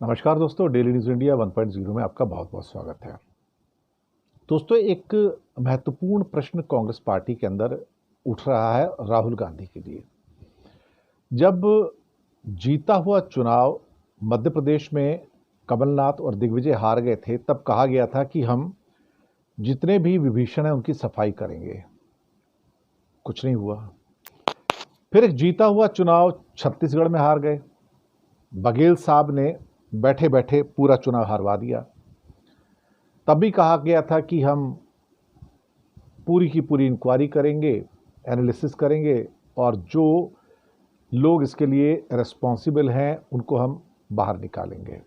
नमस्कार दोस्तों, daily news India 1.0 में आपका बहुत बहुत स्वागत है। दोस्तों, एक महत्वपूर्ण प्रश्न कांग्रेस पार्टी के अंदर उठ रहा है राहुल गांधी के लिए। जब जीता हुआ चुनाव मध्य प्रदेश में कमलनाथ और दिग्विजय हार गए थे, तब कहा गया था कि हम जितने भी विभीषण हैं उनकी सफाई करेंगे। कुछ नहीं हुआ। फिर एक जीता हुआ चुनाव छत्तीसगढ़ में हार गए। बघेल साहब ने बैठे बैठे पूरा चुनाव हरवा दिया। तब भी कहा गया था कि हम पूरी की पूरी इंक्वायरी करेंगे, एनालिसिस करेंगे और जो लोग इसके लिए रिस्पॉन्सिबल हैं उनको हम बाहर निकालेंगे।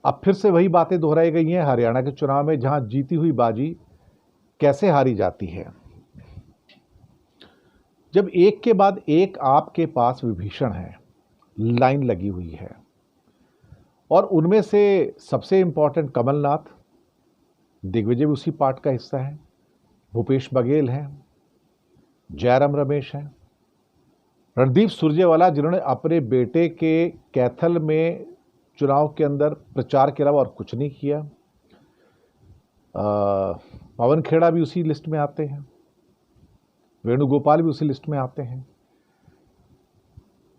अब फिर से वही बातें दोहराई गई हैं हरियाणा के चुनाव में, जहां जीती हुई बाजी कैसे हारी जाती है। जब एक के बाद एक आपके पास विभीषण है, लाइन लगी हुई है, और उनमें से सबसे इंपॉर्टेंट कमलनाथ, दिग्विजय भी उसी पार्ट का हिस्सा है, भूपेश बघेल हैं, जयराम रमेश हैं, रणदीप सुरजेवाला जिन्होंने अपने बेटे के कैथल में चुनाव के अंदर प्रचार के अलावा और कुछ नहीं किया, पवन खेड़ा भी उसी लिस्ट में आते हैं, वेणुगोपाल भी उसी लिस्ट में आते हैं,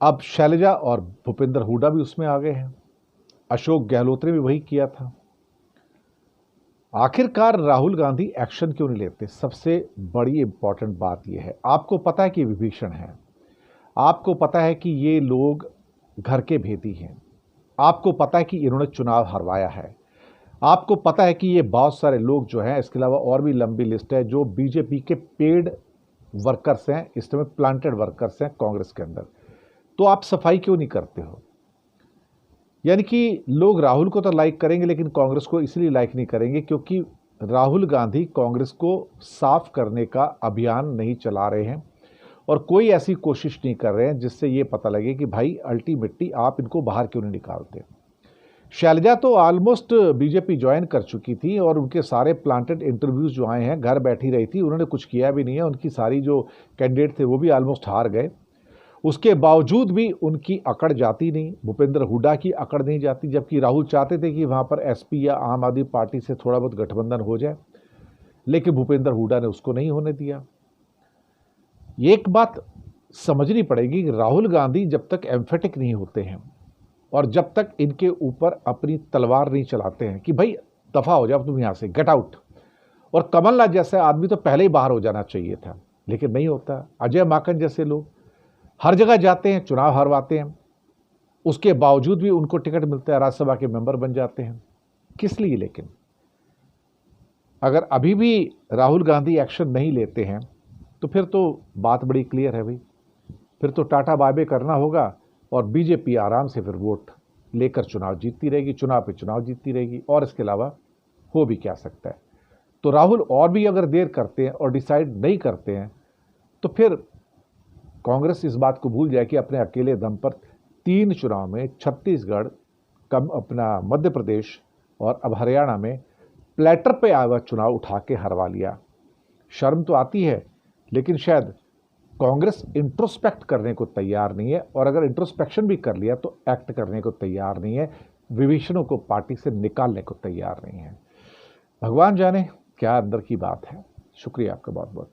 अब शैलजा और भूपेंद्र हुड्डा भी उसमें आ गए हैं, अशोक गहलोत ने भी वही किया था। आखिरकार राहुल गांधी एक्शन क्यों नहीं लेते? सबसे बड़ी इंपॉर्टेंट बात यह है, आपको पता है कि विभीषण है, आपको पता है कि ये लोग घर के भेदी हैं, आपको पता है कि इन्होंने चुनाव हरवाया है, आपको पता है कि ये बहुत सारे लोग जो हैं, इसके अलावा और भी लंबी लिस्ट है, जो बीजेपी के पेड वर्कर्स हैं, इस समय प्लांटेड वर्कर्स हैं कांग्रेस के अंदर। तो आप सफाई क्यों नहीं करते हो? यानी कि लोग राहुल को तो लाइक करेंगे, लेकिन कांग्रेस को इसलिए लाइक नहीं करेंगे क्योंकि राहुल गांधी कांग्रेस को साफ करने का अभियान नहीं चला रहे हैं और कोई ऐसी कोशिश नहीं कर रहे हैं जिससे ये पता लगे कि भाई अल्टीमेटली आप इनको बाहर क्यों नहीं निकालते। शैलजा तो ऑलमोस्ट बीजेपी ज्वाइन कर चुकी थी और उनके सारे प्लांटेड इंटरव्यूज जो आए हैं, घर बैठी रही थी, उन्होंने कुछ किया भी नहीं है। उनकी सारी जो कैंडिडेट थे वो भी ऑलमोस्ट हार गए। उसके बावजूद भी उनकी अकड़ जाती नहीं, भूपेंद्र हुड्डा की अकड़ नहीं जाती, जबकि राहुल चाहते थे कि वहाँ पर एसपी या आम आदमी पार्टी से थोड़ा बहुत गठबंधन हो जाए, लेकिन भूपेंद्र हुड्डा ने उसको नहीं होने दिया। एक बात समझनी पड़ेगी कि राहुल गांधी जब तक एम्फेटिक नहीं होते हैं और जब तक इनके ऊपर अपनी तलवार नहीं चलाते हैं कि भाई दफा हो जाओ तुम यहाँ से, गेट आउट, और कमलनाथ जैसा आदमी तो पहले ही बाहर हो जाना चाहिए था, लेकिन नहीं होता। अजय माकन जैसे लोग हर जगह जाते हैं, चुनाव हरवाते हैं, उसके बावजूद भी उनको टिकट मिलता है, राज्यसभा के मेंबर बन जाते हैं। किस लिए? लेकिन अगर अभी भी राहुल गांधी एक्शन नहीं लेते हैं तो फिर तो बात बड़ी क्लियर है भाई, फिर तो टाटा बाय करना होगा और बीजेपी आराम से फिर वोट लेकर चुनाव जीतती रहेगी, चुनाव पे चुनाव जीतती रहेगी, और इसके अलावा हो भी क्या सकता है। तो राहुल और भी अगर देर करते हैं और डिसाइड नहीं करते हैं तो फिर कांग्रेस इस बात को भूल जाए कि अपने अकेले दम पर 3 चुनाव में छत्तीसगढ़, अपना मध्य प्रदेश और अब हरियाणा में प्लेटर पे आया हुआ चुनाव उठा के हरवा लिया। शर्म तो आती है, लेकिन शायद कांग्रेस इंट्रोस्पेक्ट करने को तैयार नहीं है, और अगर इंट्रोस्पेक्शन भी कर लिया तो एक्ट करने को तैयार नहीं है, विभीषणों को पार्टी से निकालने को तैयार नहीं है। भगवान जाने क्या अंदर की बात है। शुक्रिया आपका बहुत बहुत।